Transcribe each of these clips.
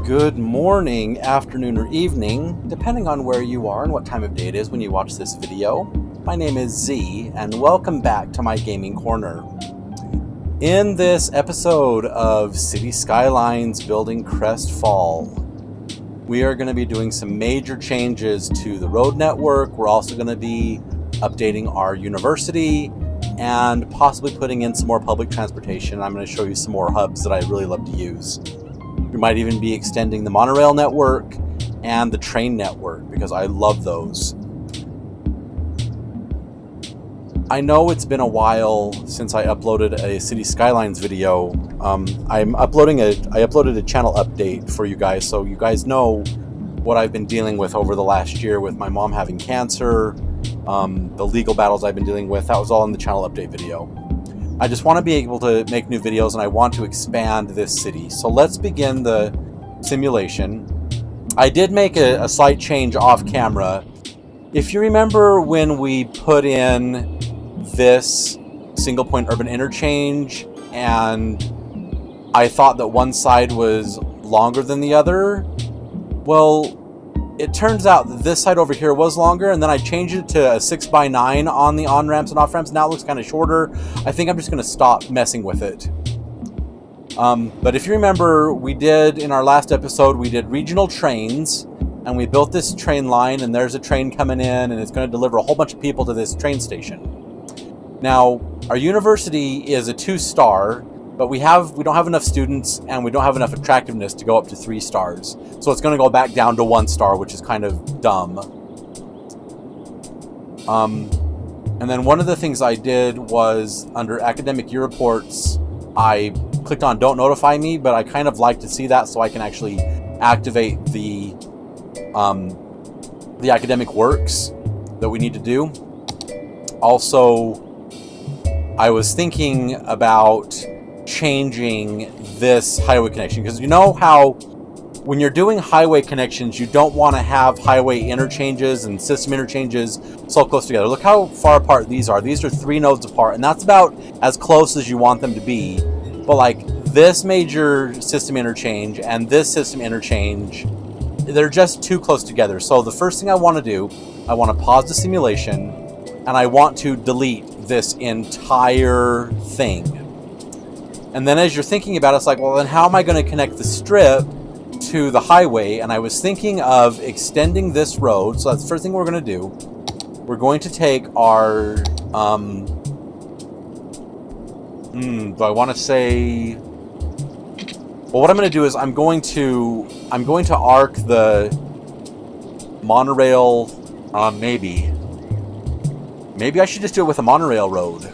Good morning, afternoon, or evening, depending on where you are and what time of day it is when you watch this video. My name is Z, and welcome back to my gaming corner. In this episode of City Skylines Building Crestfall, we are going to be doing some major changes to the road network. We're also going to be updating our university and possibly putting in some more public transportation. I'm going to show you some more hubs that I really love to use. We might even be extending the monorail network and the train network because I love those. I know it's been a while since I uploaded a City Skylines video. I uploaded a channel update for you guys, so you guys know what I've been dealing with over the last year with my mom having cancer, the legal battles I've been dealing with. That was all in the channel update video. I just want to be able to make new videos, and I want to expand this city. So let's begin the simulation. I did make a slight change off camera. If you remember when we put in this single point urban interchange and I thought that one side was longer than the other, well, it turns out that this side over here was longer, and then I changed it to a 6x9 on the on-ramps and off-ramps. Now it looks kind of shorter. I think I'm just going to stop messing with it. But if you remember, we did, in our last episode, we did regional trains, and we built this train line, and there's a train coming in, and it's going to deliver a whole bunch of people to this train station. Now, our university is a 2-star, but we don't have enough students, and we don't have enough attractiveness to go up to 3 stars. So it's going to go back down to 1 star, which is kind of dumb. And then one of the things I did was, under academic year reports, I clicked on Don't Notify Me, but I kind of like to see that so I can actually activate the academic works that we need to do. Also, I was thinking about changing this highway connection, because you know how when you're doing highway connections, you don't want to have highway interchanges and system interchanges so close together. Look how far apart these are. These are 3 nodes apart, and that's about as close as you want them to be. But like this major system interchange and this system interchange, they're just too close together. So the first thing I want to do, I want to pause the simulation, and I want to delete this entire thing. And then as you're thinking about it, it's like, well, then how am I going to connect the strip to the highway? And I was thinking of extending this road. So that's the first thing we're going to do. We're going to take our, do I want to say, well, what I'm going to do is I'm going to arc the monorail, maybe I should just do it with a monorail road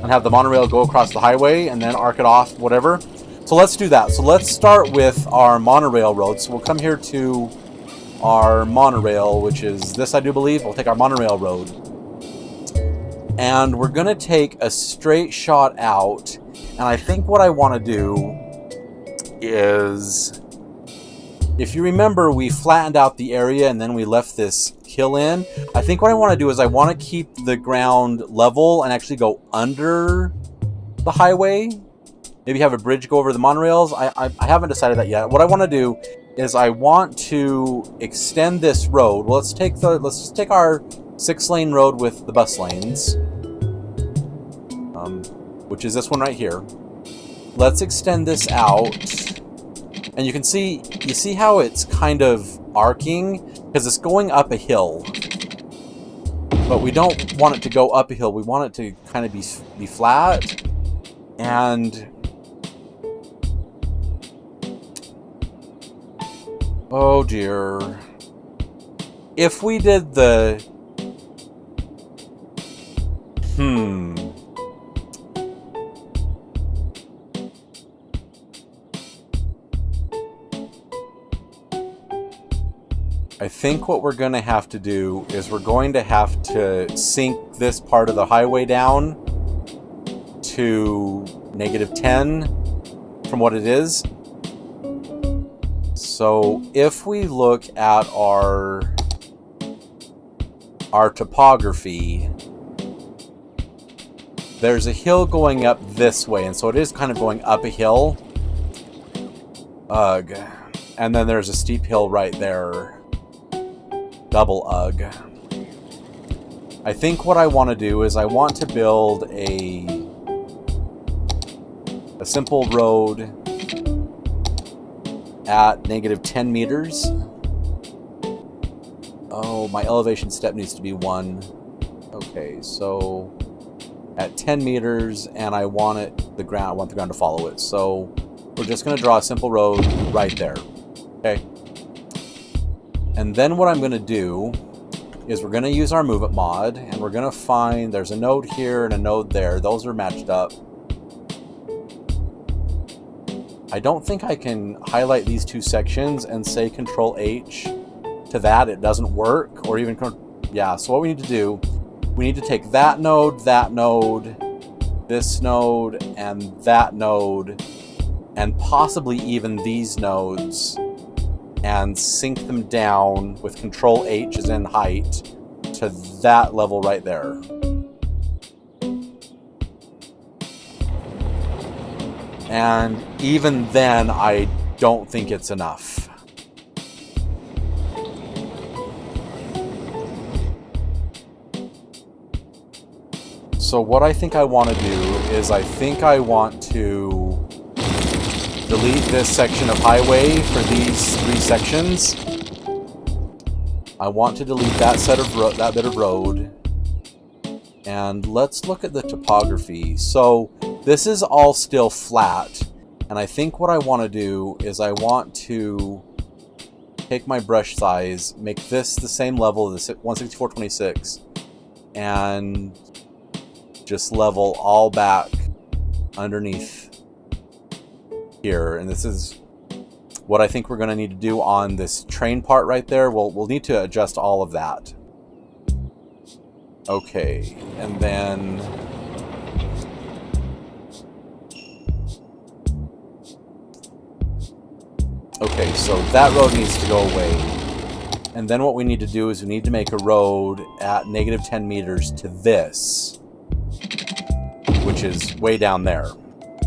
and have the monorail go across the highway and then arc it off, whatever. So let's do that. So let's start with our monorail road. So we'll come here to our monorail, which is this, I do believe. We'll take our monorail road. And we're going to take a straight shot out. And I think what I want to do is, if you remember, we flattened out the area and then we left this hill in. I think what I want to do is I want to keep the ground level and actually go under the highway. Maybe have a bridge go over the monorails. I haven't decided that yet. What I want to do is I want to extend this road. Well, let's just take our 6-lane road with the bus lanes, which is this one right here. Let's extend this out. And you see how it's kind of arcing? Because it's going up a hill. But we don't want it to go up a hill. We want it to kind of be flat. And oh dear. If we did the I think what we're going to have to do is we're going to have to sink this part of the highway down to -10 from what it is. So if we look at our topography, there's a hill going up this way, and so it is kind of going up a hill. Ugh. And then there's a steep hill right there. Double ugh. I think what I want to do is I want to build a simple road at -10 meters. Oh, my elevation step needs to be 1. Okay, so at 10 meters, and I want the ground to follow it. So we're just going to draw a simple road right there. Okay. And then what I'm going to do is we're going to use our move it mod, and we're going to find there's a node here and a node there. Those are matched up. I don't think I can highlight these two sections and say Control H to that. It doesn't work, or even, yeah, so what we need to do, we need to take that node, this node, and that node, and possibly even these nodes, and sync them down with Control H as in height to that level right there. And even then, I don't think it's enough. So what I think I want to do is I think I want to delete this section of highway for these 3 sections. I want to delete that that bit of road. And let's look at the topography. So this is all still flat, and I think what I want to do is I want to take my brush size, make this the same level as the 164.26, and just level all back underneath here. And this is what I think we're going to need to do on this train part right there. We'll need to adjust all of that. Okay, and then okay, so that road needs to go away. And then what we need to do is we need to make a road at -10 meters to this, which is way down there.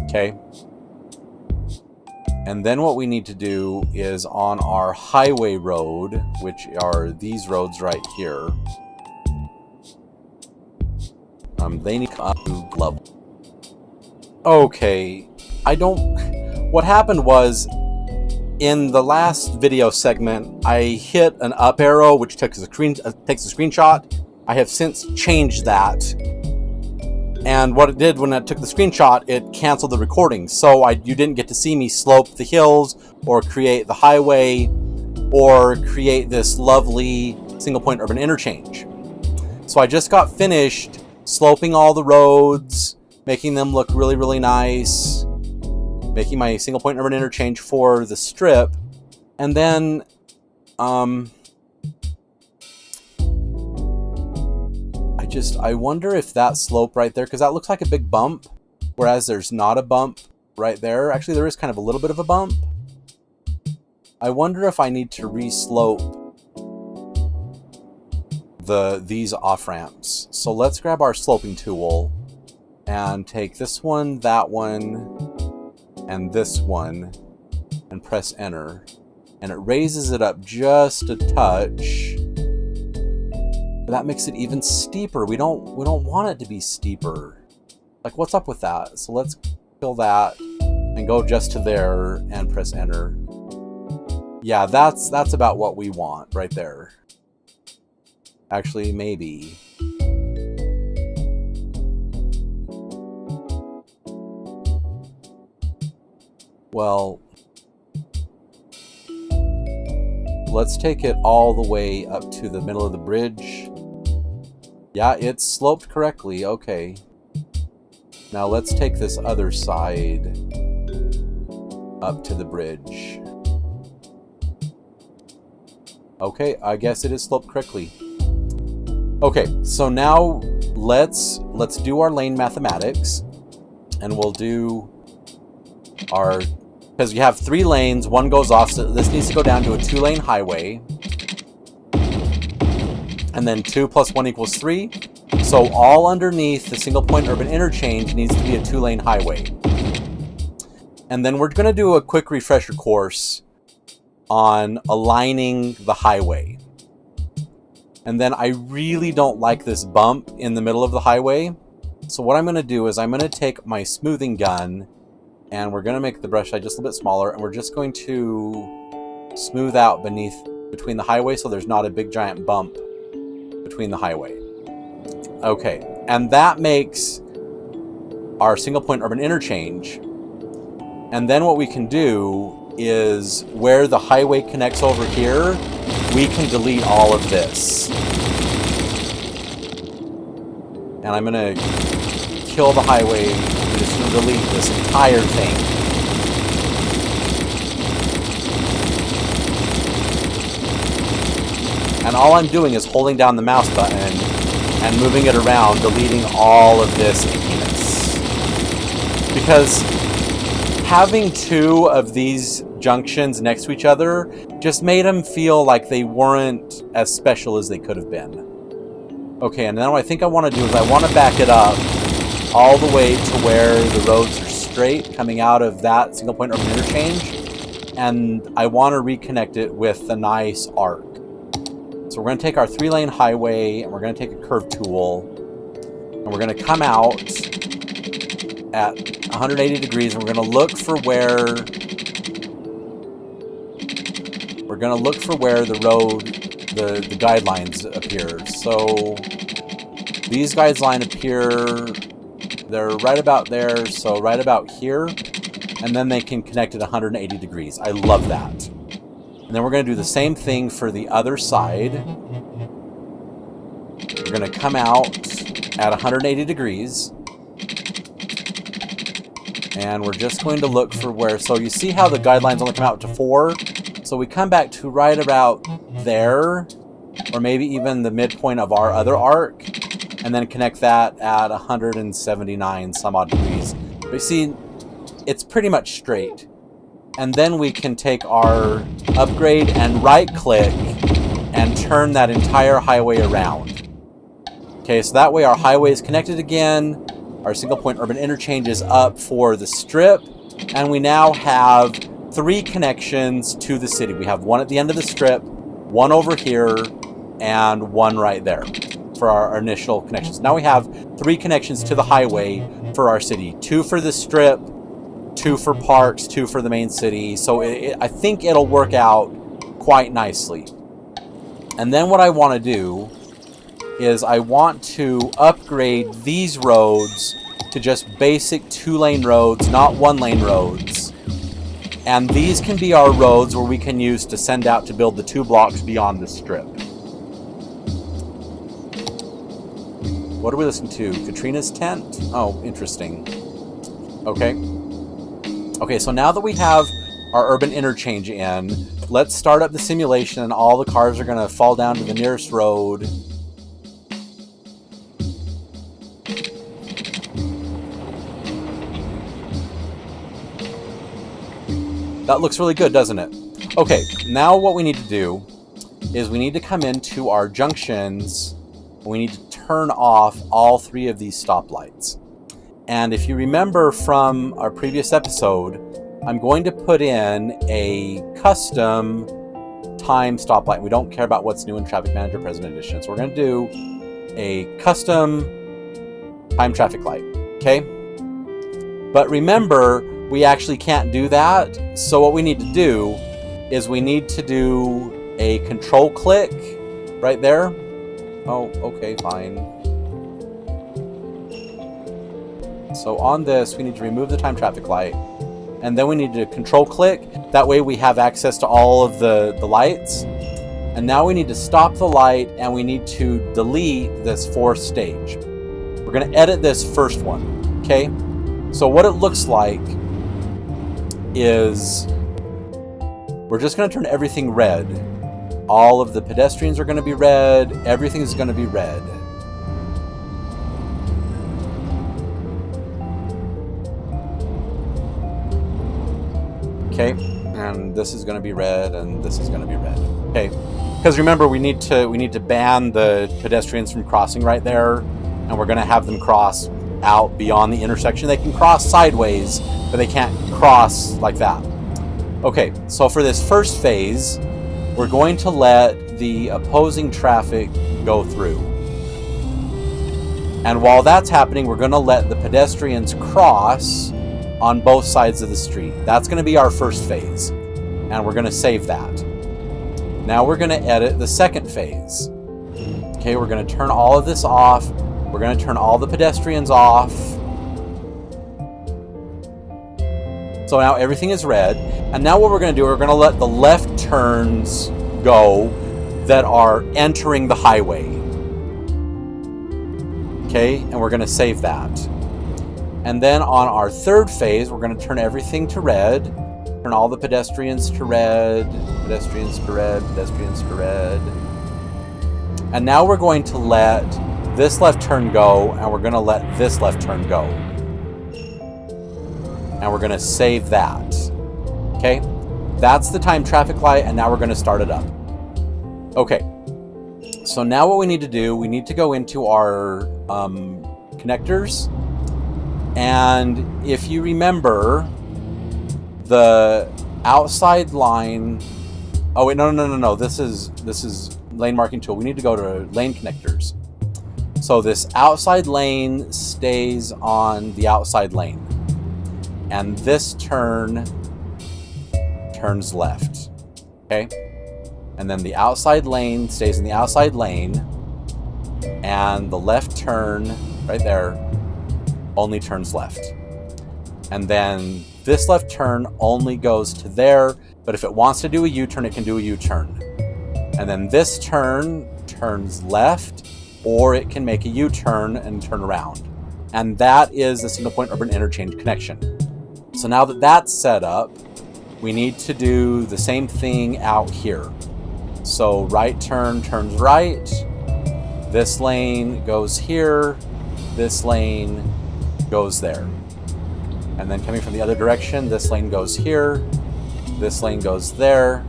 Okay? And then what we need to do is on our highway road, which are these roads right here, they need to come up to level. Okay, what happened was, in the last video segment, I hit an up arrow, which takes a screenshot. I have since changed that. And what it did when I took the screenshot, it canceled the recording. So you didn't get to see me slope the hills, or create the highway, or create this lovely single-point urban interchange. So I just got finished sloping all the roads, making them look really, really nice, making my single-point urban interchange for the strip, and then I wonder if that slope right there, because that looks like a big bump, whereas there's not a bump right there. Actually, there is kind of a little bit of a bump. I wonder if I need to re-slope these off-ramps. So let's grab our sloping tool and take this one, that one, and this one, and press enter. And it raises it up just a touch. That makes it even steeper. We don't want it to be steeper. Like, what's up with that? So let's kill that and go just to there and press enter. Yeah, that's about what we want right there. Actually, maybe. Well, let's take it all the way up to the middle of the bridge. Yeah, it's sloped correctly. Okay. Now let's take this other side up to the bridge. Okay, I guess it is sloped correctly. Okay, so now let's do our lane mathematics, and we'll do our, because you have 3 lanes, one goes off, so this needs to go down to a 2-lane highway. And then 2 plus 1 equals 3. So all underneath the single point urban interchange needs to be a 2-lane highway. And then we're going to do a quick refresher course on aligning the highway. And then I really don't like this bump in the middle of the highway. So what I'm going to do is I'm going to take my smoothing gun and we're going to make the brush size just a little bit smaller, and we're just going to smooth out between the highway so there's not a big giant bump between the highway. Okay, and that makes our single point urban interchange. And then what we can do is where the highway connects over here, we can delete all of this. And I'm going to kill the highway. I'm just going to delete this entire thing. And all I'm doing is holding down the mouse button and moving it around, deleting all of this ickiness. Because having two of these junctions next to each other just made them feel like they weren't as special as they could have been. Okay, and now what I think I want to do is I want to back it up all the way to where the roads are straight coming out of that single point urban interchange, and I want to reconnect it with a nice arc. So we're going to take our 3-lane highway and we're going to take a curve tool and we're going to come out at 180 degrees and we're going to look for where the road, the guidelines appear. So these guidelines appear, they're right about there, so right about here, and then they can connect at 180 degrees. I love that. And then we're going to do the same thing for the other side. We're going to come out at 180 degrees. And we're just going to look for where, so you see how the guidelines only come out to 4? So we come back to right about there, or maybe even the midpoint of our other arc, and then connect that at 179 some odd degrees. But you see, it's pretty much straight. And then we can take our upgrade and right-click and turn that entire highway around. Okay, so that way our highway is connected again, our single point urban interchange is up for the strip, and we now have 3 connections to the city. We have one at the end of the strip, one over here, and one right there for our initial connections. Now we have 3 connections to the highway for our city. 2 for the strip, 2 for parks, 2 for the main city. So I think it'll work out quite nicely. And then what I want to do is I want to upgrade these roads to just basic 2-lane roads, not 1-lane roads. And these can be our roads where we can use to send out to build the 2 blocks beyond the strip. What are we listening to? Katrina's Tent? Oh, interesting. Okay. Okay, so now that we have our urban interchange in, let's start up the simulation and all the cars are going to fall down to the nearest road. That looks really good, doesn't it? Okay, now what we need to do is we need to come into our junctions. We need to turn off all 3 of these stoplights. And if you remember from our previous episode, I'm going to put in a custom time stoplight. We don't care about what's new in Traffic Manager President Edition. So we're going to do a custom time traffic light, okay? But remember, we actually can't do that. So what we need to do is we need to do a control click right there. Oh, okay, fine. So on this, we need to remove the time traffic light, and then we need to control click. That way we have access to all of the lights. And now we need to stop the light, and we need to delete this 4th stage. We're going to edit this first one, okay? So what it looks like is we're just going to turn everything red. All of the pedestrians are going to be red. Everything is going to be red. Okay, and this is going to be red, and this is going to be red. Okay, because remember, we need to ban the pedestrians from crossing right there, and we're going to have them cross out beyond the intersection. They can cross sideways, but they can't cross like that. Okay, so for this first phase, we're going to let the opposing traffic go through. And while that's happening, we're going to let the pedestrians cross on both sides of the street. That's going to be our first phase. And we're going to save that. Now we're going to edit the second phase. Okay, we're going to turn all of this off. We're going to turn all the pedestrians off. So now everything is red. And now what we're going to do, we're going to let the left turns go that are entering the highway. Okay, and we're going to save that. And then on our third phase, we're going to turn everything to red. Turn all the pedestrians to red, pedestrians to red, pedestrians to red. And now we're going to let this left turn go, and we're going to let this left turn go. And we're going to save that. Okay, that's the time traffic light, and now we're going to start it up. Okay, so now what we need to do, we need to go into our connectors. And if you remember, the outside line... Oh, wait, no. This is lane marking tool. We need to go to lane connectors. So this outside lane stays on the outside lane. And this turns left. Okay? And then the outside lane stays in the outside lane. And the left turn, right there, only turns left. And then this left turn only goes to there, but if it wants to do a U-turn, it can do a U-turn. And then this turn turns left, or it can make a U-turn and turn around. And that is the single point urban interchange connection. So now that that's set up, we need to do the same thing out here. So right turn turns right, this lane goes here, this lane goes there. And then coming from the other direction, this lane goes here, this lane goes there,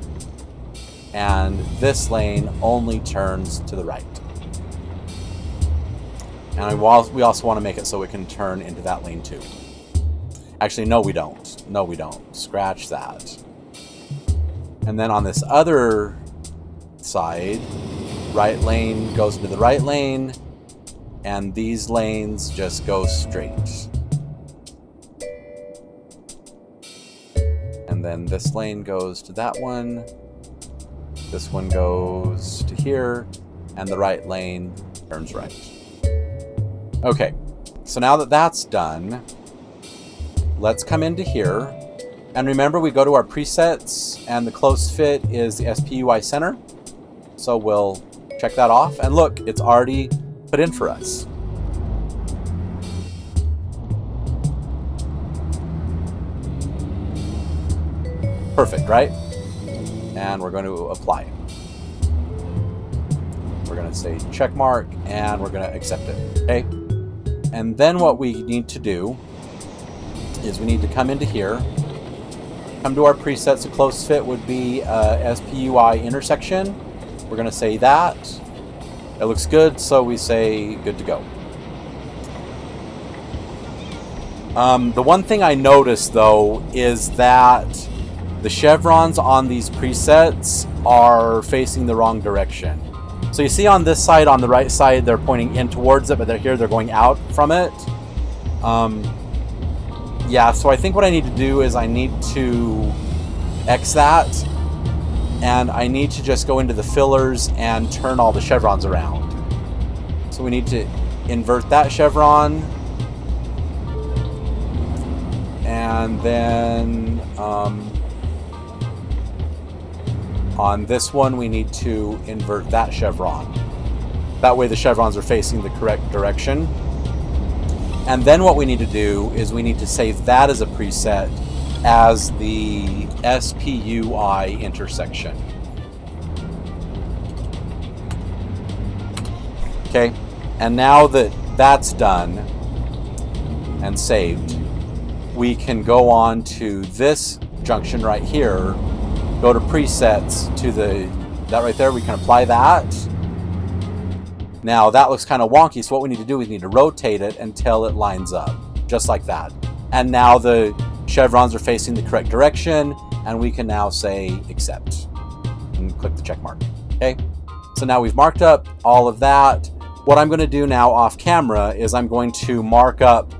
and this lane only turns to the right. And we also want to make it so it can turn into that lane too. Actually, no we don't. No we don't. Scratch that. And then on this other side, right lane goes into the right lane, and these lanes just go straight. And then this lane goes to that one, this one goes to here, and the right lane turns right. Okay, so now that that's done, let's come into here. And remember, we go to our presets, and the close fit is the SPUI center. So we'll check that off, and look, it's already put in for us. Perfect, right? And we're going to apply. We're going to say check mark, and we're going to accept it. Okay? And then what we need to do is we need to come into here, come to our presets. The close fit would be SPUI intersection. We're going to say that. It looks good, so we say good to go. The one thing I noticed, though, is that the chevrons on these presets are facing the wrong direction. So you see on this side, on the right side, they're pointing in towards it, but they're going out from it. Yeah, so I think what I need to do is I need to X that, and I need to just go into the fillers and turn all the chevrons around. So we need to invert that chevron, and then on this one we need to invert that chevron. That way the chevrons are facing the correct direction. And then what we need to do is we need to save that as a preset as the SPUI intersection. Okay, and now that that's done and saved, we can go on to this junction right here, go to presets to that right there, we can apply that. Now that looks kind of wonky, so what we need to do is we need to rotate it until it lines up, just like that. And now the chevrons are facing the correct direction, and we can now say accept and click the check mark. Okay, so now we've marked up all of that. What I'm going to do now off camera is I'm going to mark up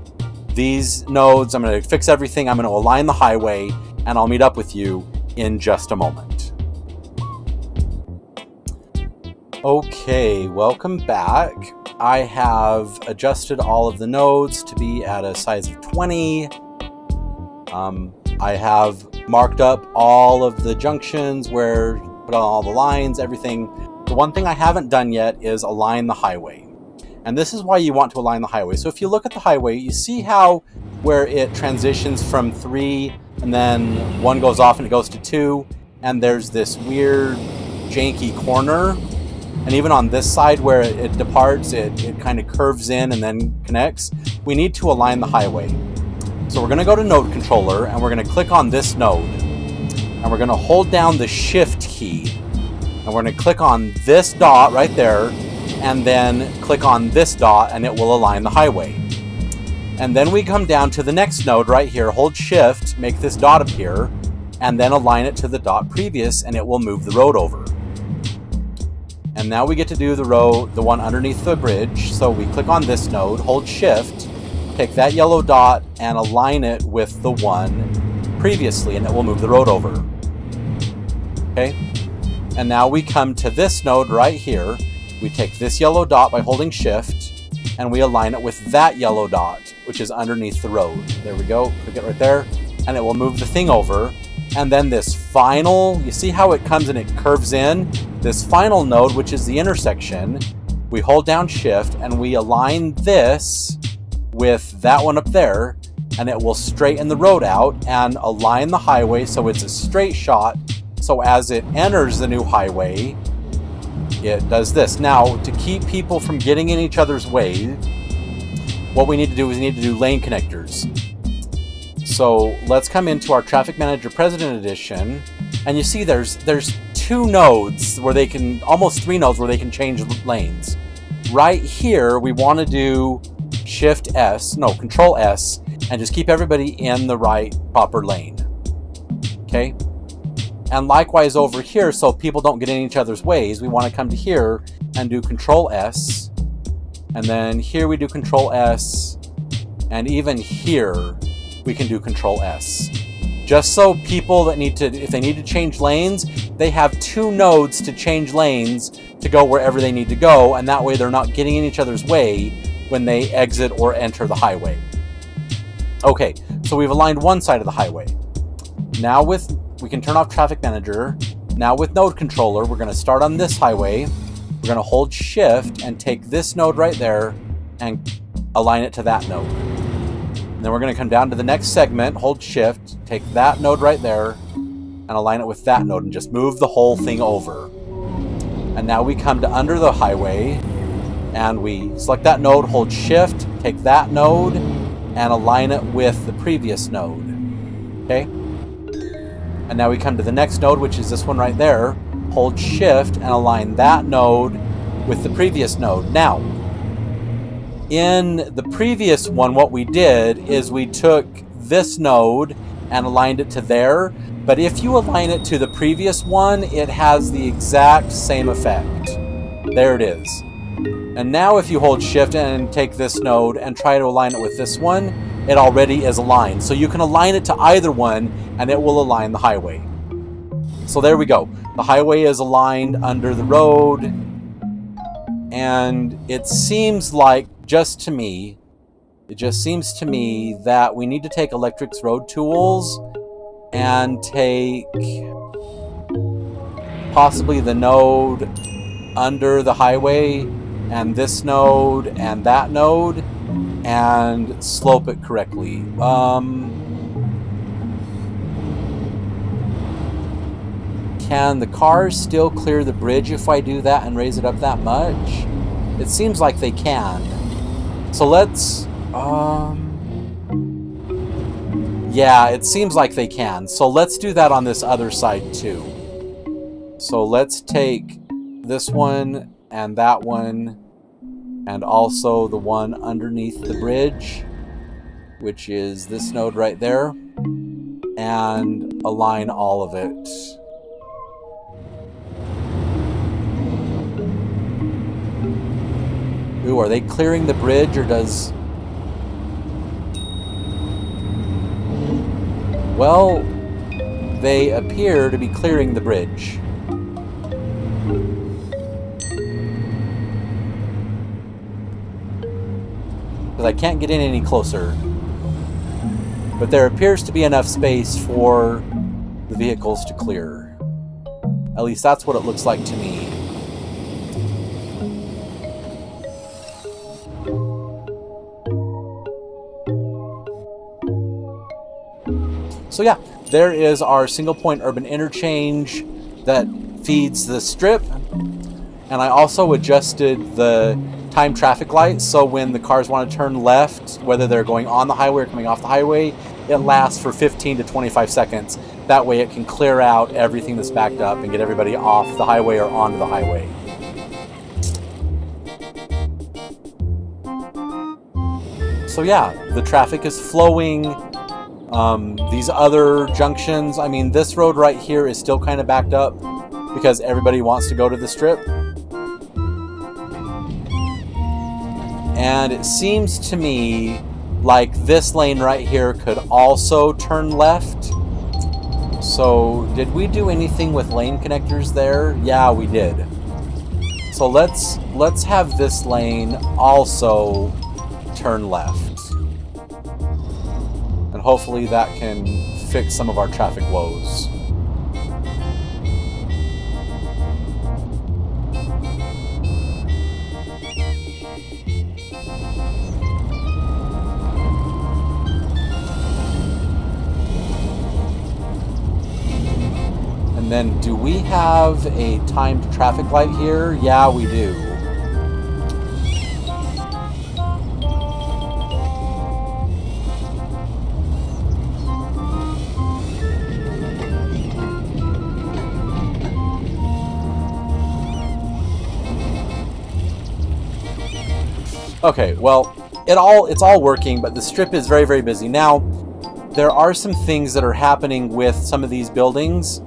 these nodes. I'm going to fix everything. I'm going to align the highway, and I'll meet up with you in just a moment. Okay, welcome back. I have adjusted all of the nodes to be at a size of 20. I have marked up all of the junctions where put on all the lines, everything. The one thing I haven't done yet is align the highway. And this is why you want to align the highway. So if you look at the highway, you see how where it transitions from 3 and then 1 goes off and it goes to 2, and there's this weird janky corner. And even on this side where it departs, it kind of curves in and then connects. We need to align the highway. So we're going to go to Node Controller, and we're going to click on this node. And we're going to hold down the Shift key. And we're going to click on this dot right there, and then click on this dot, and it will align the highway. And then we come down to the next node right here, hold Shift, make this dot appear, and then align it to the dot previous, and it will move the road over. And now we get to do the one underneath the bridge. So we click on this node, hold Shift, take that yellow dot and align it with the one previously, and it will move the road over. Okay? And now we come to this node right here. We take this yellow dot by holding Shift, and we align it with that yellow dot, which is underneath the road. There we go. Click it right there, and it will move the thing over. And then this final, you see how it comes and it curves in? This final node, which is the intersection, we hold down Shift and we align this with that one up there, and it will straighten the road out and align the highway so it's a straight shot. So as it enters the new highway, it does this. Now, to keep people from getting in each other's way, what we need to do is we need to do lane connectors. So let's come into our Traffic Manager President Edition, and you see there's 2 nodes where they can, almost 3 nodes where they can change lanes. Right here, we want to do Control S, and just keep everybody in the right proper lane. Okay? And likewise over here, so people don't get in each other's ways, we want to come to here and do Control S, and then here we do Control S, and even here we can do Control S. Just so people that if they need to change lanes, they have 2 nodes to change lanes to go wherever they need to go, and that way they're not getting in each other's way when they exit or enter the highway. Okay, so we've aligned one side of the highway. Now we can turn off Traffic Manager. Now with Node Controller, we're going to start on this highway. We're going to hold Shift and take this node right there and align it to that node. And then we're going to come down to the next segment, hold Shift, take that node right there, and align it with that node, and just move the whole thing over. And now we come to under the highway, and we select that node, hold Shift, take that node, and align it with the previous node. Okay? And now we come to the next node, which is this one right there, hold Shift, and align that node with the previous node. Now, in the previous one, what we did is we took this node and aligned it to there, but if you align it to the previous one, it has the exact same effect. There it is. And now if you hold Shift and take this node and try to align it with this one, it already is aligned. So you can align it to either one, and it will align the highway. So there we go. The highway is aligned under the road, and it seems like, it just seems to me that we need to take Electric's Road Tools and take possibly the node under the highway and this node and that node and slope it correctly. Can the cars still clear the bridge if I do that and raise it up that much? It seems like they can. So let's, yeah, it seems like they can. So let's do that on this other side too. So let's take this one and that one, and also the one underneath the bridge, which is this node right there. and align all of it. Ooh, are they clearing the bridge, or does... Well, they appear to be clearing the bridge. Because I can't get in any closer. But there appears to be enough space for the vehicles to clear. At least that's what it looks like to me. So yeah, there is our single point urban interchange that feeds the strip. And I also adjusted the time traffic lights, so when the cars want to turn left, whether they're going on the highway or coming off the highway, it lasts for 15 to 25 seconds. That way it can clear out everything that's backed up and get everybody off the highway or onto the highway. So yeah, the traffic is flowing. These other junctions, I mean, this road right here is still kind of backed up because everybody wants to go to the strip. And it seems to me like this lane right here could also turn left. So did we do anything with lane connectors there? Yeah, we did. So let's have this lane also turn left. And hopefully that can fix some of our traffic woes. And then do we have a timed traffic light here? Yeah, we do. Okay, well, it's all working, but the strip is very, very busy. Now, there are some things that are happening with some of these buildings.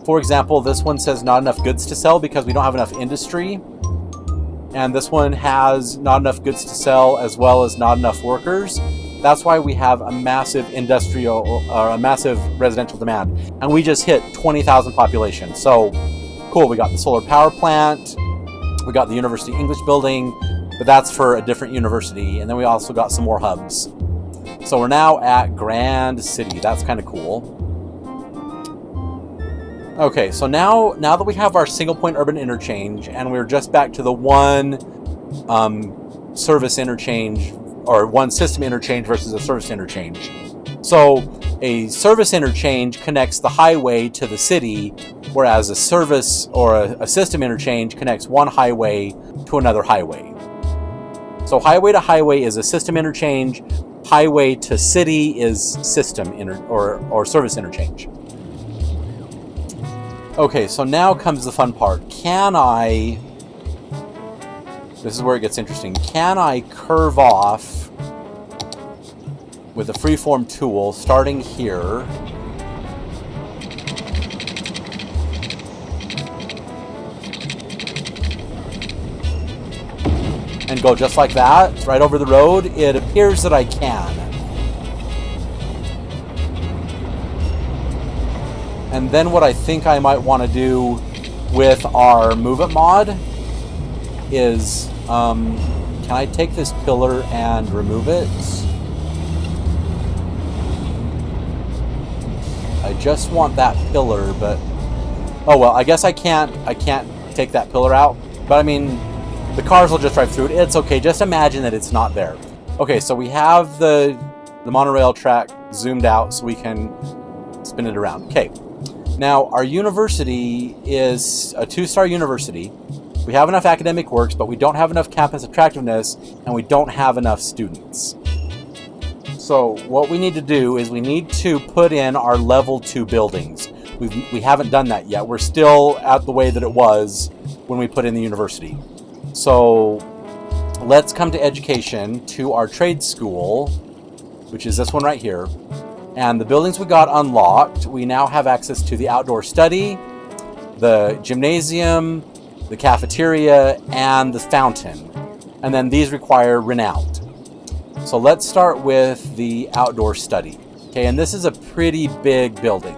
For example, this one says not enough goods to sell because we don't have enough industry. And this one has not enough goods to sell as well as not enough workers. That's why we have a massive industrial or a massive residential demand. And we just hit 20,000 population. So cool, we got the solar power plant, we got the University English building, but that's for a different university. And then we also got some more hubs. So we're now at Grand City. That's kind of cool. Okay, so now that we have our single point urban interchange and we're just back to the one service interchange, or one system interchange versus a service interchange. So a service interchange connects the highway to the city, whereas a service or a system interchange connects one highway to another highway. So highway to highway is a system interchange. Highway to city is system or service interchange. Okay, so now comes the fun part. This is where it gets interesting. Can I curve off with a freeform tool starting here? And go just like that, right over the road? It appears that I can. And then what I think I might want to do with our Move It mod is, can I take this pillar and remove it? I just want that pillar, but... Oh well, I guess I can't take that pillar out. But I mean, the cars will just drive through it. It's okay, just imagine that it's not there. Okay, so we have the monorail track zoomed out so we can spin it around. Okay. Now, our university is a 2-star university. We have enough academic works, but we don't have enough campus attractiveness, and we don't have enough students. So what we need to do is we need to put in our level 2 buildings. We haven't done that yet. We're still at the way that it was when we put in the university. So let's come to education, to our trade school, which is this one right here. And the buildings we got unlocked, we now have access to the outdoor study, the gymnasium, the cafeteria, and the fountain. And then these require renowned. So let's start with the outdoor study. Okay, and this is a pretty big building.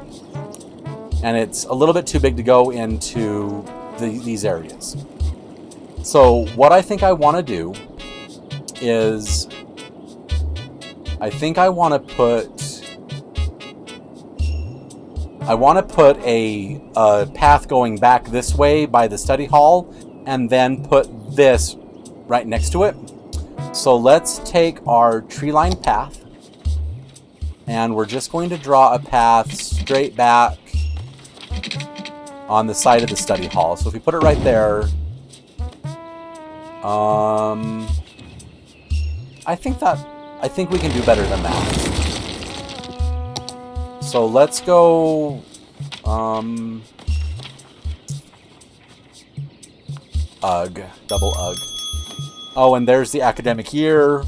And it's a little bit too big to go into these areas. So what I think I want to do is, I think I want to put a path going back this way by the study hall, and then put this right next to it. So let's take our tree-lined path, and we're just going to draw a path straight back on the side of the study hall. So if we put it right there, I think we can do better than that. So let's go double UG. Oh, and there's the academic year.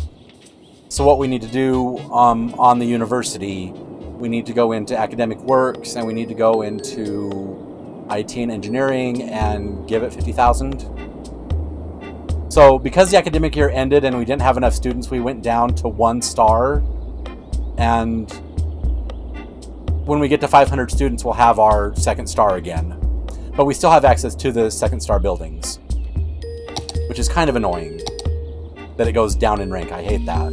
So what we need to do on the university, we need to go into academic works, and we need to go into IT and engineering and give it 50,000. So because the academic year ended and we didn't have enough students, we went down to 1 star. And when we get to 500 students, we'll have our 2nd star again. But we still have access to the 2nd star buildings, which is kind of annoying that it goes down in rank. I hate that.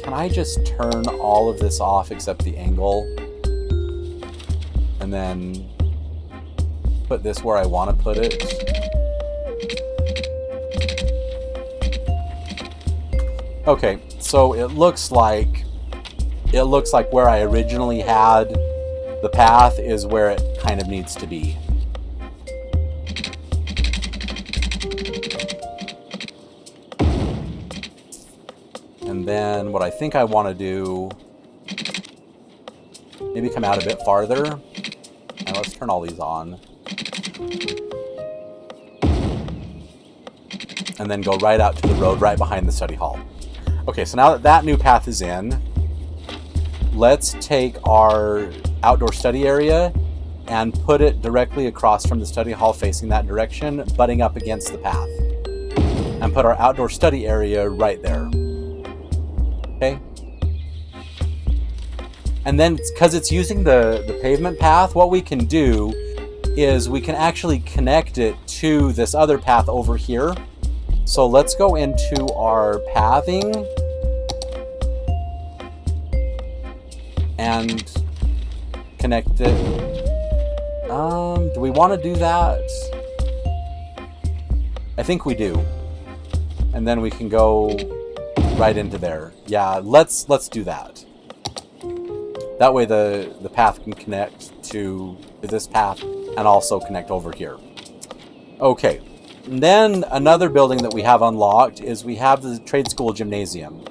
Can I just turn all of this off except the angle? And then put this where I want to put it. Okay, so it looks like where I originally had the path is where it kind of needs to be. And then what I think I want to do, maybe come out a bit farther. And let's turn all these on. And then go right out to the road right behind the study hall. Okay, so now that that new path is in, let's take our outdoor study area and put it directly across from the study hall facing that direction, butting up against the path. And put our outdoor study area right there. Okay? And then, because it's using the pavement path, what we can do is we can actually connect it to this other path over here. So let's go into our pathing and connect it. Do we want to do that? I think we do. And then we can go right into there. Yeah, let's do that. That way the path can connect to this path and also connect over here. Okay. And then another building that we have unlocked is we have the trade school gymnasium.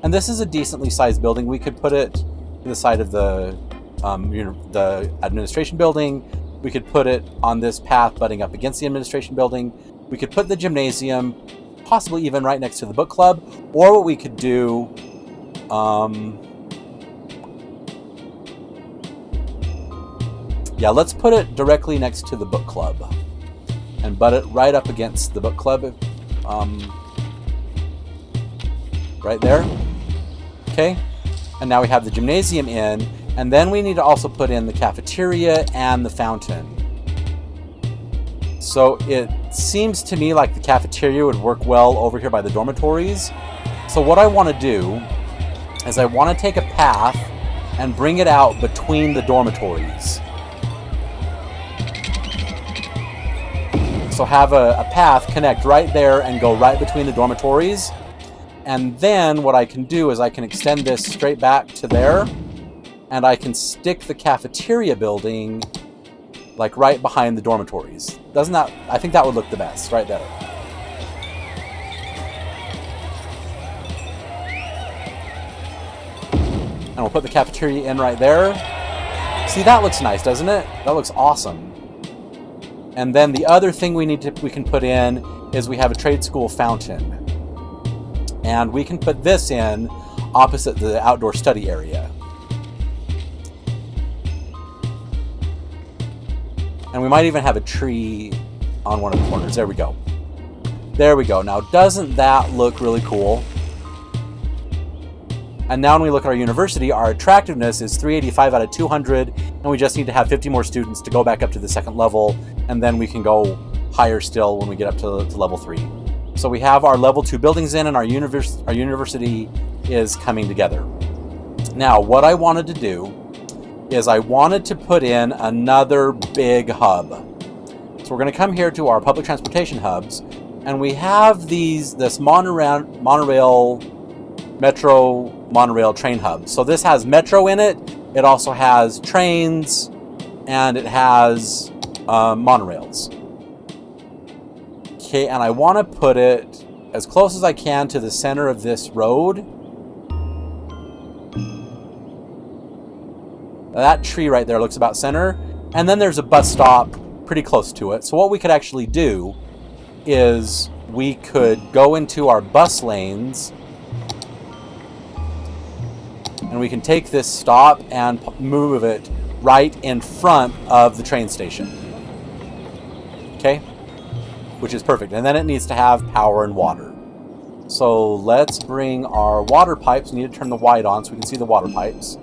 And this is a decently sized building. We could put it to the side of the administration building. We could put it on this path butting up against the administration building. We could put the gymnasium possibly even right next to the book club. Or what we could do, yeah, let's put it directly next to the book club and butt it right up against the book club, right there. Okay, and now we have the gymnasium in, and then we need to also put in the cafeteria and the fountain. So it seems to me like the cafeteria would work well over here by the dormitories. So what I want to do is I want to take a path and bring it out between the dormitories. So have a path connect right there and go right between the dormitories. And then what I can do is I can extend this straight back to there, and I can stick the cafeteria building like right behind the dormitories. Doesn't that, I think that would look the best right there. And we'll put the cafeteria in right there. See, that looks nice, doesn't it? That looks awesome. And then the other thing we can put in is we have a trade school fountain. And we can put this in opposite the outdoor study area. And we might even have a tree on one of the corners. There we go. There we go. Now, doesn't that look really cool? And now when we look at our university, our attractiveness is 385 out of 200, and we just need to have 50 more students to go back up to the second level, and then we can go higher still when we get up to level 3. So we have our level 2 buildings in, and our university is coming together. Now, what I wanted to do is I wanted to put in another big hub. So we're going to come here to our public transportation hubs, and we have this metro monorail train hub. So this has metro in it. It also has trains, and it has monorails. Okay, and I want to put it as close as I can to the center of this road. That tree right there looks about center. And then there's a bus stop pretty close to it. So what we could actually do is we could go into our bus lanes, and we can take this stop and move it right in front of the train station. Okay? Which is perfect. And then it needs to have power and water. So let's bring our water pipes. We need to turn the white on so we can see the water pipes.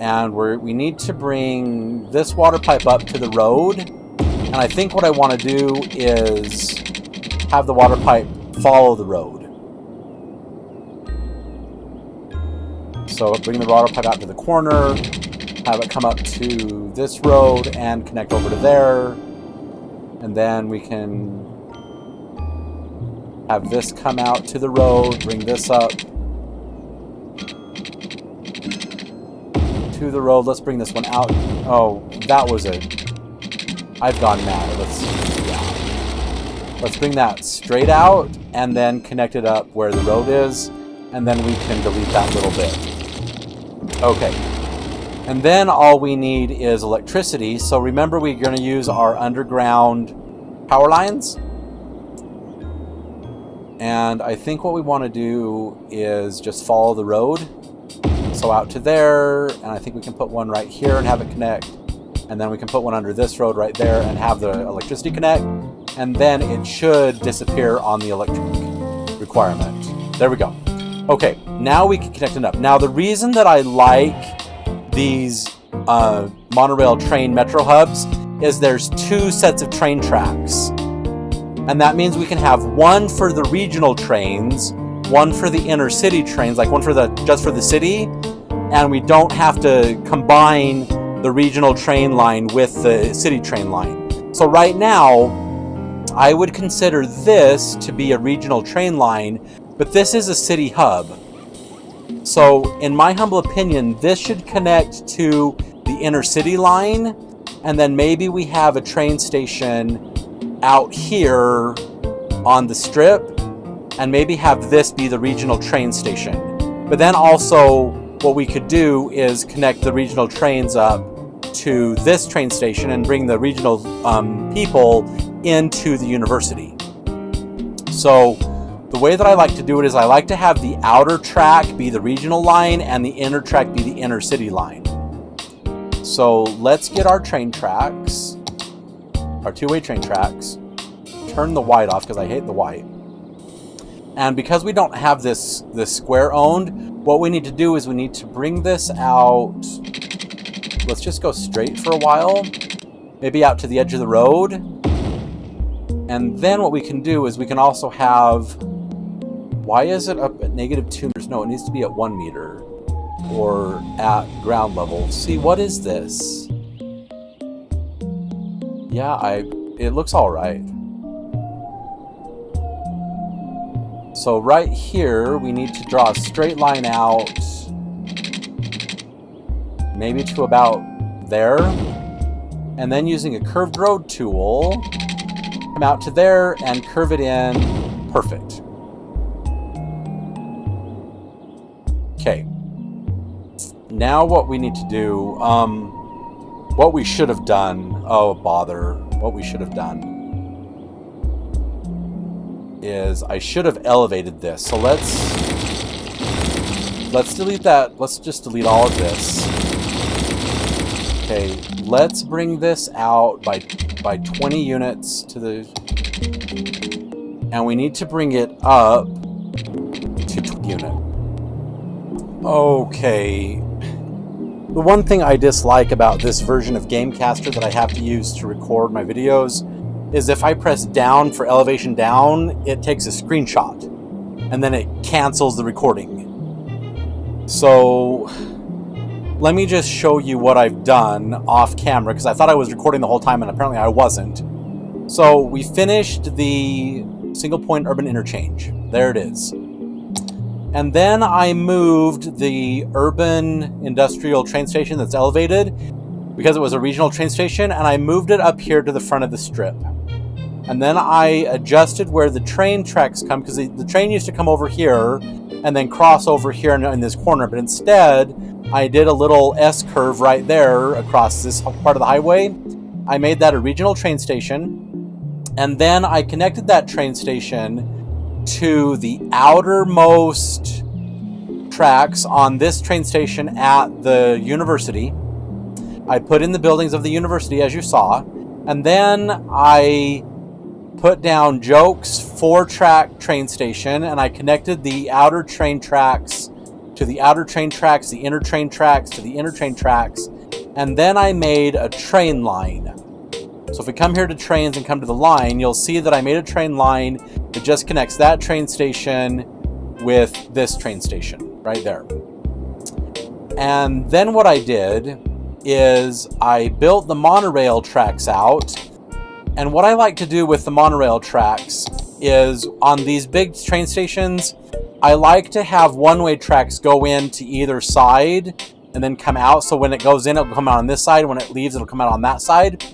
And we need to bring this water pipe up to the road. And I think what I want to do is have the water pipe follow the road. So bring the water pipe out to the corner, have it come up to this road and connect over to there. And then we can have this come out to the road, bring this up to the road. Let's bring this one out. Oh, that was I've gone mad. Let's bring that straight out and then connect it up where the road is. And then we can delete that little bit. Okay. And then all we need is electricity. So remember, we're going to use our underground power lines. And I think what we want to do is just follow the road. So out to there, and I think we can put one right here and have it connect. And then we can put one under this road right there and have the electricity connect. And then it should disappear on the electric requirement. There we go. Okay, now we can connect it up. Now the reason that I like these monorail train metro hubs is there's 2 sets of train tracks. And that means we can have one for the regional trains, one for the inner city trains, like one for just for the city, and we don't have to combine the regional train line with the city train line. So right now, I would consider this to be a regional train line, but this is a city hub. So in my humble opinion, this should connect to the inner city line, and then maybe we have a train station out here on the strip, and maybe have this be the regional train station. But then also what we could do is connect the regional trains up to this train station and bring the regional people into the university. So the way that I like to do it is I like to have the outer track be the regional line and the inner track be the inner city line. So let's get our train tracks, our 2-way train tracks, turn the white off because I hate the white. And because we don't have this square owned, what we need to do is we need to bring this out. Let's just go straight for a while, maybe out to the edge of the road. And then what we can do is we can also have, why is it up at -2 meters? No, it needs to be at 1 meter or at ground level. See, what is this? Yeah, it looks all right. So right here, we need to draw a straight line out, maybe to about there, and then using a curved road tool, come out to there and curve it in. Perfect. Okay. Now what we need to do, what we should have done, oh bother, what we should have done is I should have elevated this. So let's delete that. Let's just delete all of this. Okay, let's bring this out by 20 units to the... And we need to bring it up to 20 unit. Okay. The one thing I dislike about this version of Gamecaster that I have to use to record my videos is if I press down for elevation down, it takes a screenshot, and then it cancels the recording. So let me just show you what I've done off camera, because I thought I was recording the whole time, and apparently I wasn't. So we finished the single point urban interchange. There it is. And then I moved the urban industrial train station that's elevated, because it was a regional train station, and I moved it up here to the front of the strip. And then I adjusted where the train tracks come, because the train used to come over here and then cross over here in this corner, but instead I did a little S-curve right there across this part of the highway. I made that a regional train station, and then I connected that train station to the outermost tracks on this train station at the university. I put in the buildings of the university, as you saw, and then I put down Joke's 4-track train station, and I connected the outer train tracks to the outer train tracks, the inner train tracks to the inner train tracks, and then I made a train line. So if we come here to trains and come to the line, you'll see that I made a train line that just connects that train station with this train station right there. And then what I did is I built the monorail tracks out. And what I like to do with the monorail tracks is on these big train stations, I like to have one-way tracks go in to either side and then come out. So when it goes in, it'll come out on this side. When it leaves, it'll come out on that side.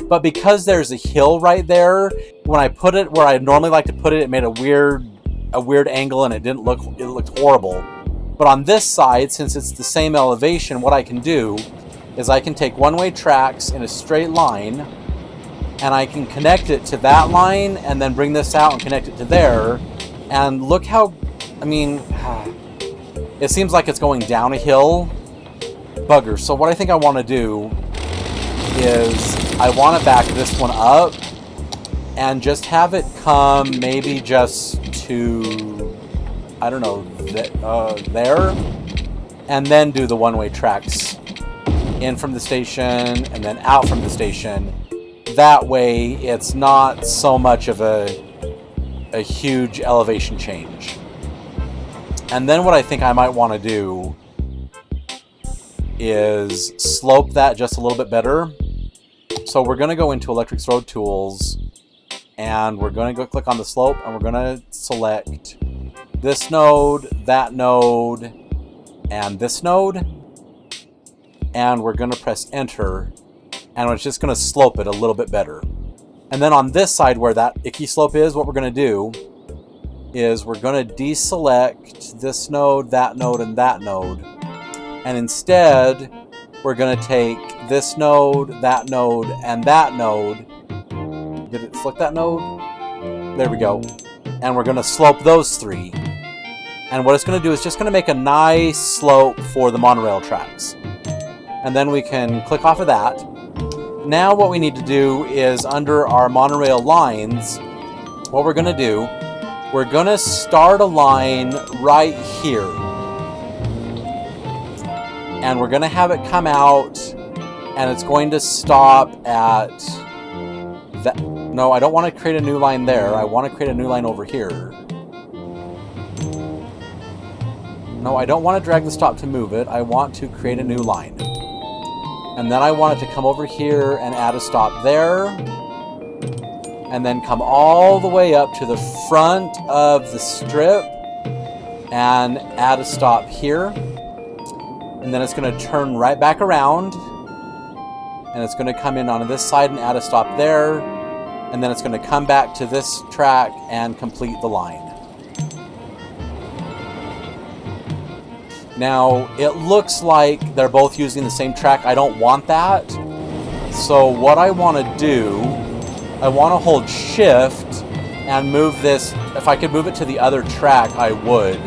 But because there's a hill right there, when I put it where I normally like to put it, it made a weird angle, and it looked horrible. But on this side, since it's the same elevation, what I can do is I can take one-way tracks in a straight line, and I can connect it to that line, and then bring this out and connect it to there. And look how, I mean, it seems like it's going down a hill. Bugger. So what I think I want to do is I want to back this one up and just have it come maybe just to, I don't know, there, and then do the one-way tracks in from the station and then out from the station. That way it's not so much of a huge elevation change. And then what I think I might want to do is slope that just a little bit better. So we're going to go into Electric Road Tools, and we're going to go click on the slope, and we're going to select this node, that node, and this node. And we're going to press enter, and it's just going to slope it a little bit better. And then on this side where that icky slope is, what we're going to do is we're going to deselect this node, that node, and that node. And instead, we're going to take this node, and that node. Did it select that node? There we go. And we're going to slope those three. And what it's going to do is just going to make a nice slope for the monorail tracks. And then we can click off of that. Now what we need to do is under our monorail lines, what we're going to do, we're going to start a line right here. And we're going to have it come out, and it's going to stop at that. No, I don't want to create a new line there. I want to create a new line over here. No, I don't want to drag the stop to move it. I want to create a new line. And then I want it to come over here and add a stop there. And then come all the way up to the front of the strip and add a stop here. And then it's going to turn right back around. And it's going to come in on this side and add a stop there. And then it's going to come back to this track and complete the line. Now, it looks like they're both using the same track. I don't want that. So what I want to do, I want to hold shift and move this. If I could move it to the other track, I would.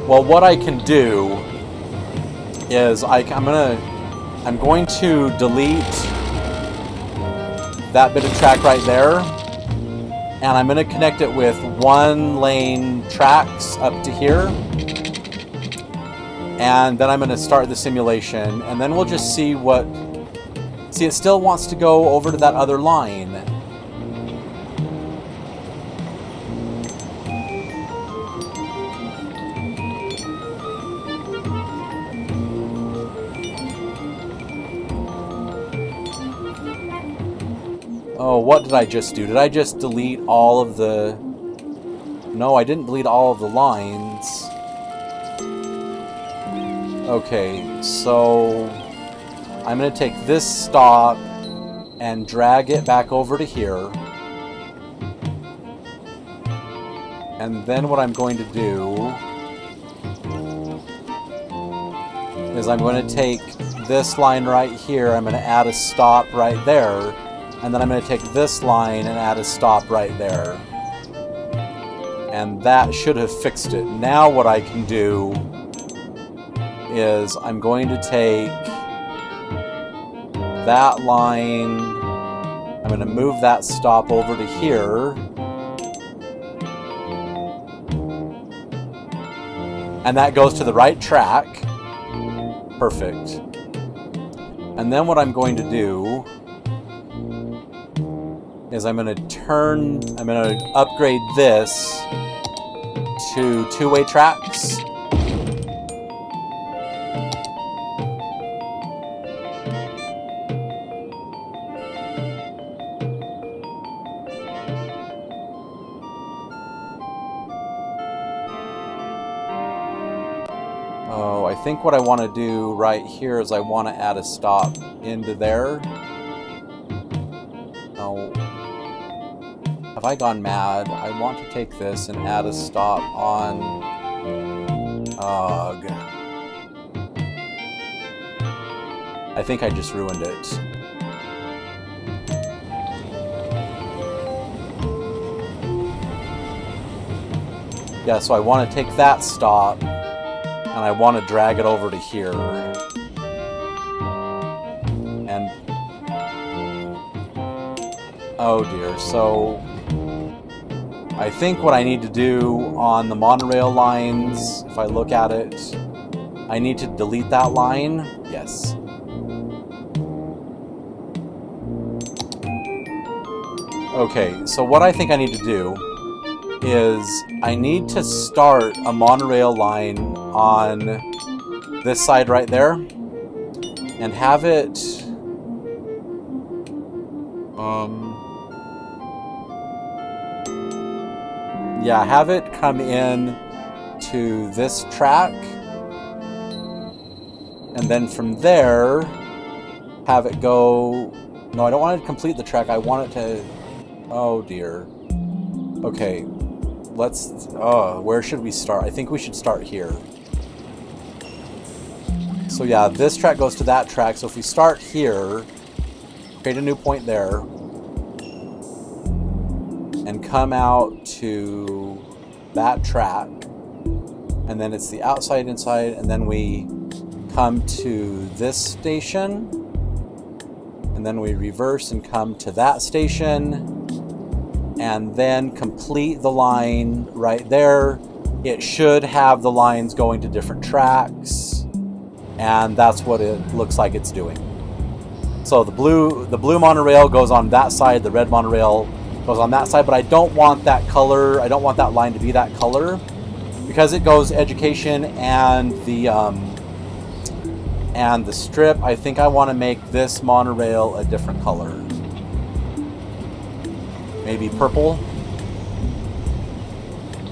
Well, what I can do is I'm going to delete that bit of track right there, and I'm going to connect it with 1-lane tracks up to here, and then I'm going to start the simulation, and then we'll just see what. See, it still wants to go over to that other line. Oh, what did I just do? Did I just delete all of the... No, I didn't delete all of the lines. Okay, so... I'm going to take this stop and drag it back over to here. And then what I'm going to do is I'm going to take this line right here, I'm going to add a stop right there, and then I'm going to take this line and add a stop right there. And that should have fixed it. Now what I can do is I'm going to take that line, I'm going to move that stop over to here, and that goes to the right track. Perfect. And then what I'm going to do is I'm going to upgrade this to 2-way tracks. Oh, I think what I want to do right here is I want to add a stop into there. No. Have I gone mad? I want to take this and add a stop on... Ugh. I think I just ruined it. Yeah, so I want to take that stop, and I want to drag it over to here. And... oh dear, so... I think what I need to do on the monorail lines, if I look at it, I need to delete that line. Yes. Okay, so what I think I need to do is I need to start a monorail line on this side right there and have it yeah, have it come in to this track, and then from there have it go... No, I don't want it to complete the track, I want it to... Oh dear. Okay, let's... where should we start? I think we should start here. So yeah, this track goes to that track, so if we start here, create a new point there, and come out to that track, and then it's the outside, inside, and then we come to this station, and then we reverse and come to that station, and then complete the line right there. It should have the lines going to different tracks, and that's what it looks like it's doing. So the blue monorail goes on that side, the red monorail goes on that side, but I don't want that color, I don't want that line to be that color, because it goes education and the strip. I think I want to make this monorail a different color. Maybe purple?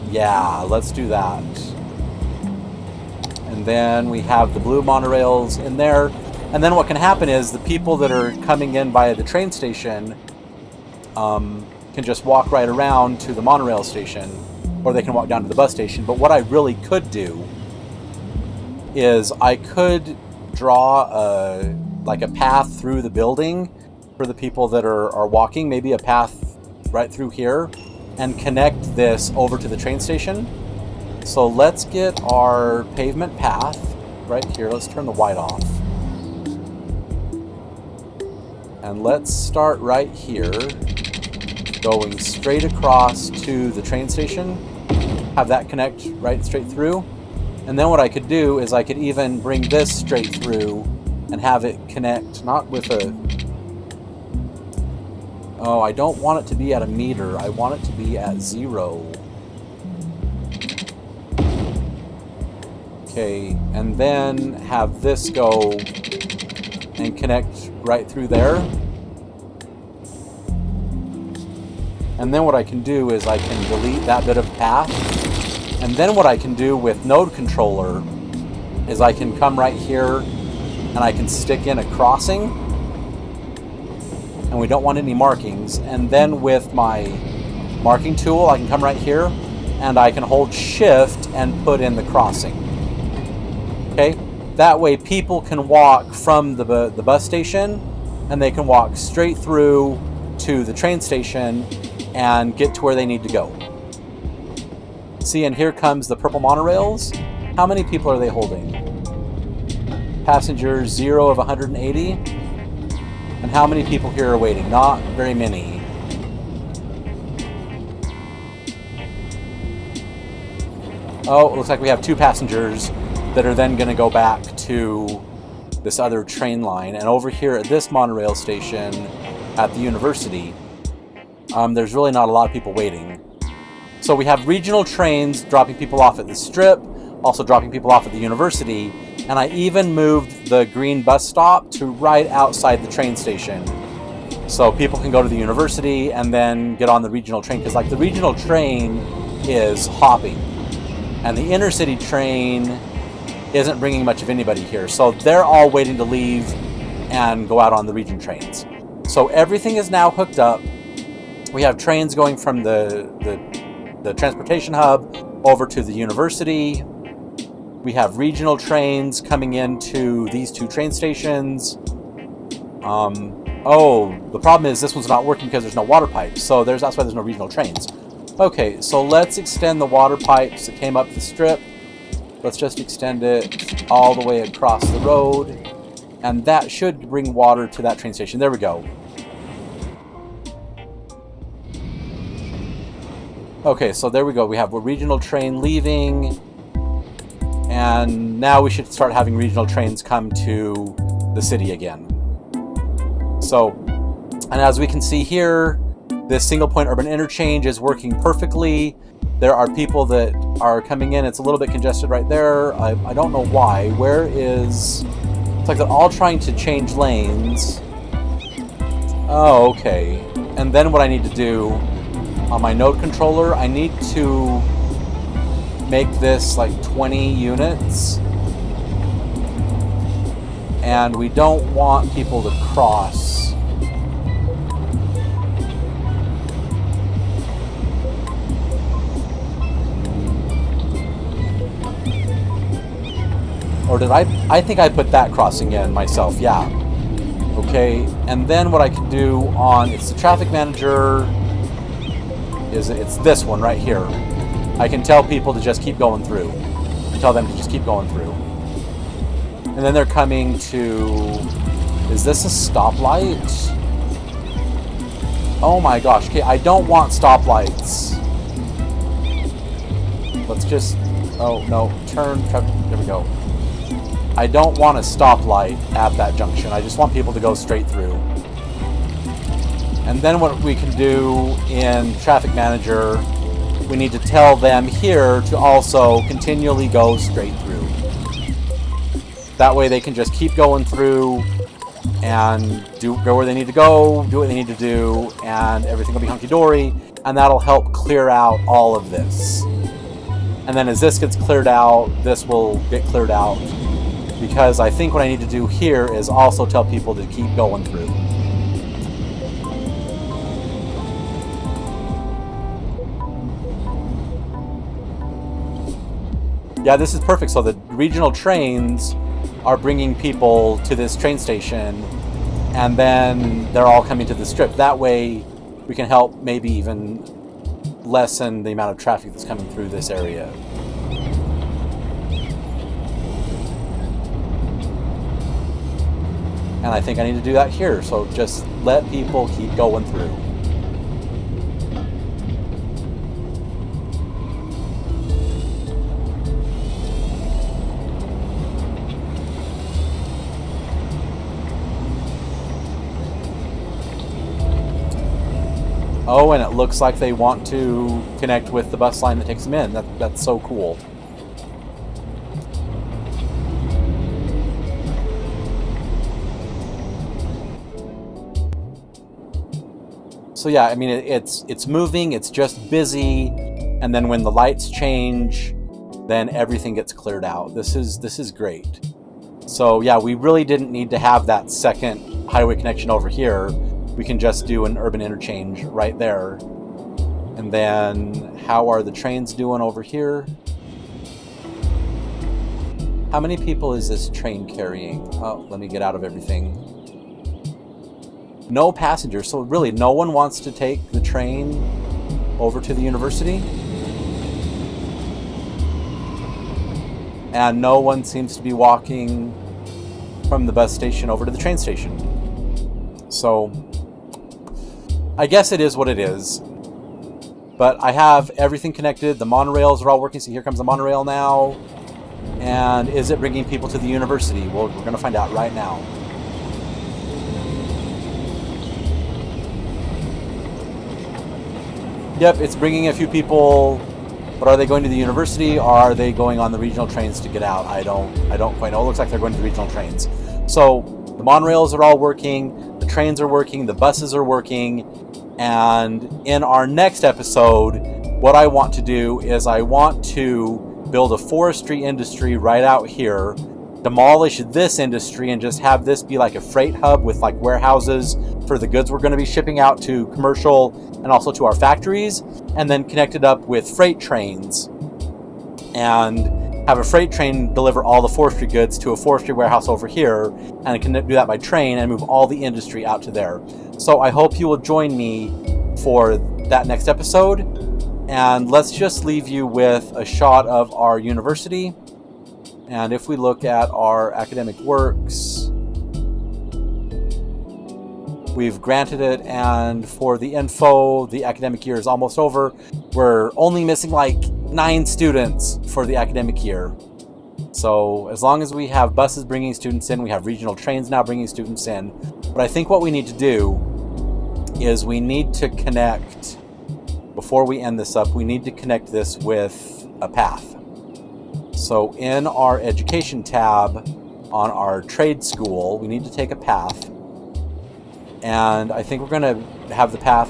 Yeah, let's do that. And then we have the blue monorails in there, and then what can happen is the people that are coming in via the train station can just walk right around to the monorail station, or they can walk down to the bus station. But what I really could do is I could draw like a path through the building for the people that are walking, maybe a path right through here, and connect this over to the train station. So let's get our pavement path right here. Let's turn the white off. And let's start right here, going straight across to the train station. Have that connect right straight through. And then what I could do is I could even bring this straight through and have it connect, not with a... Oh, I don't want it to be at a meter. I want it to be at 0. Okay, and then have this go and connect right through there. And then what I can do is I can delete that bit of path. And then what I can do with node controller is I can come right here and I can stick in a crossing. And we don't want any markings. And then with my marking tool, I can come right here and I can hold shift and put in the crossing. Okay, that way people can walk from the bus station and they can walk straight through to the train station and get to where they need to go. See, and here comes the purple monorails. How many people are they holding? Passengers 0 of 180. And how many people here are waiting? Not very many. Oh, it looks like we have 2 passengers that are then going to go back to this other train line. And over here at this monorail station at the university, there's really not a lot of people waiting. So we have regional trains dropping people off at the strip, also dropping people off at the university, and I even moved the green bus stop to right outside the train station. So people can go to the university and then get on the regional train, because like the regional train is hopping, and the inner city train isn't bringing much of anybody here. So they're all waiting to leave and go out on the region trains. So everything is now hooked up. We have trains going from the transportation hub over to the university. We have regional trains coming into these 2 train stations. Oh, the problem is this one's not working because there's no water pipes. So that's why there's no regional trains. Okay, so let's extend the water pipes that came up the strip. Let's just extend it all the way across the road. And that should bring water to that train station. There we go. Okay, so there we go. We have a regional train leaving. And now we should start having regional trains come to the city again. So, and as we can see here, this single point urban interchange is working perfectly. There are people that are coming in. It's a little bit congested right there. I don't know why. Where is... It's like they're all trying to change lanes. Oh, okay. And then what I need to do on my node controller, I need to make this like 20 units. And we don't want people to cross. Or did I think I put that crossing in myself, yeah. Okay, and then what I can do on, it's the traffic manager, it's this one right here. I can tell people to just keep going through. I tell them to just keep going through. And then they're coming to, is this a stoplight? Oh my gosh, okay, I don't want stoplights. Let's just, oh no, turn, there we go. I don't want a stoplight at that junction. I just want people to go straight through. And then what we can do in Traffic Manager, we need to tell them here to also continually go straight through. That way they can just keep going through and go where they need to go, do what they need to do, and everything will be hunky-dory, and that'll help clear out all of this. And then as this gets cleared out, this will get cleared out. Because I think what I need to do here is also tell people to keep going through. Yeah, this is perfect. So the regional trains are bringing people to this train station, and then they're all coming to the strip. That way we can help maybe even lessen the amount of traffic that's coming through this area. And I think I need to do that here, so just let people keep going through. Oh, and it looks like they want to connect with the bus line that takes them in. That's so cool. So yeah, I mean, it's moving, it's just busy, and then when the lights change, then everything gets cleared out. This is great. So yeah, we really didn't need to have that second highway connection over here. We can just do an urban interchange right there. And then how are the trains doing over here? How many people is this train carrying? Oh, let me get out of everything. No passengers, so really no one wants to take the train over to the university? And no one seems to be walking from the bus station over to the train station. So I guess it is what it is. But I have everything connected. The monorails are all working, so here comes the monorail now. And is it bringing people to the university? Well, we're going to find out right now. Yep, it's bringing a few people, but are they going to the university or are they going on the regional trains to get out? I don't quite know. It looks like they're going to the regional trains. So the monorails are all working, the trains are working, the buses are working, and in our next episode, what I want to do is I want to build a forestry industry right out here, demolish this industry, and just have this be like a freight hub with like warehouses for the goods we're going to be shipping out to commercial and also to our factories, and then connect it up with freight trains and have a freight train deliver all the forestry goods to a forestry warehouse over here, and I can do that by train and move all the industry out to there. So I hope you will join me for that next episode, and let's just leave you with a shot of our university. And if we look at our academic works, we've granted it, and for the info, the academic year is almost over. We're only missing like 9 students for the academic year. So as long as we have buses bringing students in, we have regional trains now bringing students in. But I think what we need to do is we need to connect, before we end this up, we need to connect this with a path. So in our education tab on our trade school, we need to take a path. And I think we're going to have the path,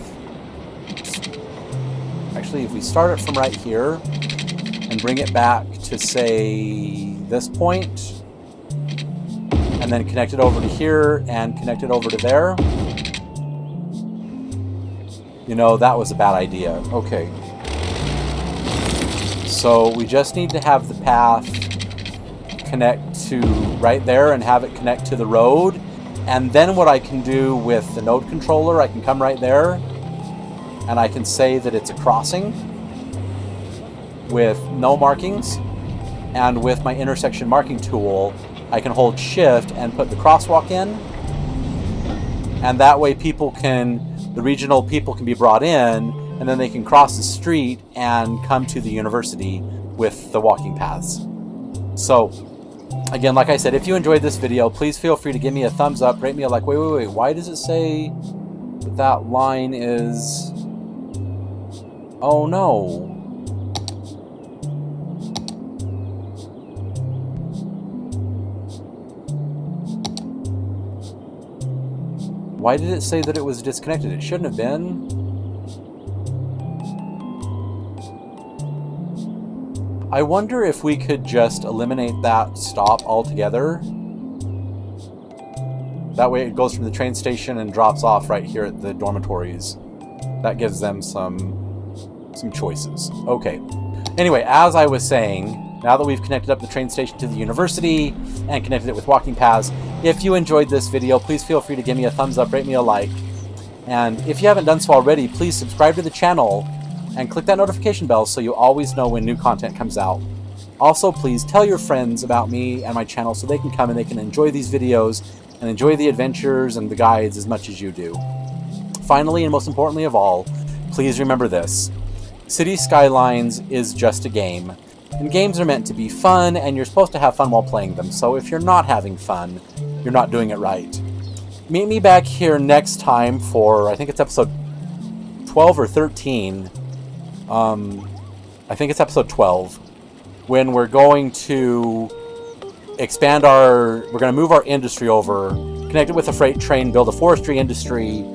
actually, if we start it from right here and bring it back to, say, this point, and then connect it over to here and connect it over to there. You know, that was a bad idea. Okay. So we just need to have the path connect to right there and have it connect to the road. And then what I can do with the node controller, I can come right there and I can say that it's a crossing with no markings. And with my intersection marking tool, I can hold shift and put the crosswalk in. And that way the regional people can be brought in, and then they can cross the street and come to the university with the walking paths. So again, like I said, if you enjoyed this video, please feel free to give me a thumbs up, rate me a like. Wait, why does it say that line is... Oh no. Why did it say that it was disconnected? It shouldn't have been. I wonder if we could just eliminate that stop altogether. That way it goes from the train station and drops off right here at the dormitories. That gives them some choices. Okay. Anyway, as I was saying, Now that we've connected up the train station to the university and connected it with walking paths, if you enjoyed this video, please feel free to give me a thumbs up, rate me a like. And if you haven't done so already, please subscribe to the channel and click that notification bell so you always know when new content comes out. Also, please tell your friends about me and my channel so they can come and they can enjoy these videos and enjoy the adventures and the guides as much as you do. Finally, and most importantly of all, please remember this. City Skylines is just a game. And games are meant to be fun, and you're supposed to have fun while playing them. So if you're not having fun, you're not doing it right. Meet me back here next time for, I think it's episode 12 or 13. I think it's episode 12. When we're going to expand we're going to move our industry over, connect it with a freight train, build a forestry industry,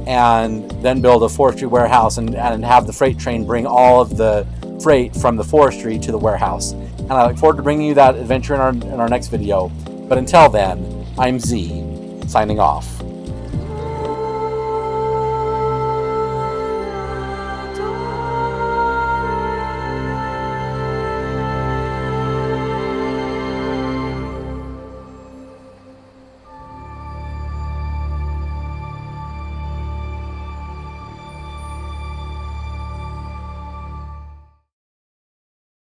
and then build a forestry warehouse and have the freight train bring all of the freight from the forestry to the warehouse. And I look forward to bringing you that adventure in our next video. But until then, I'm Z, signing off.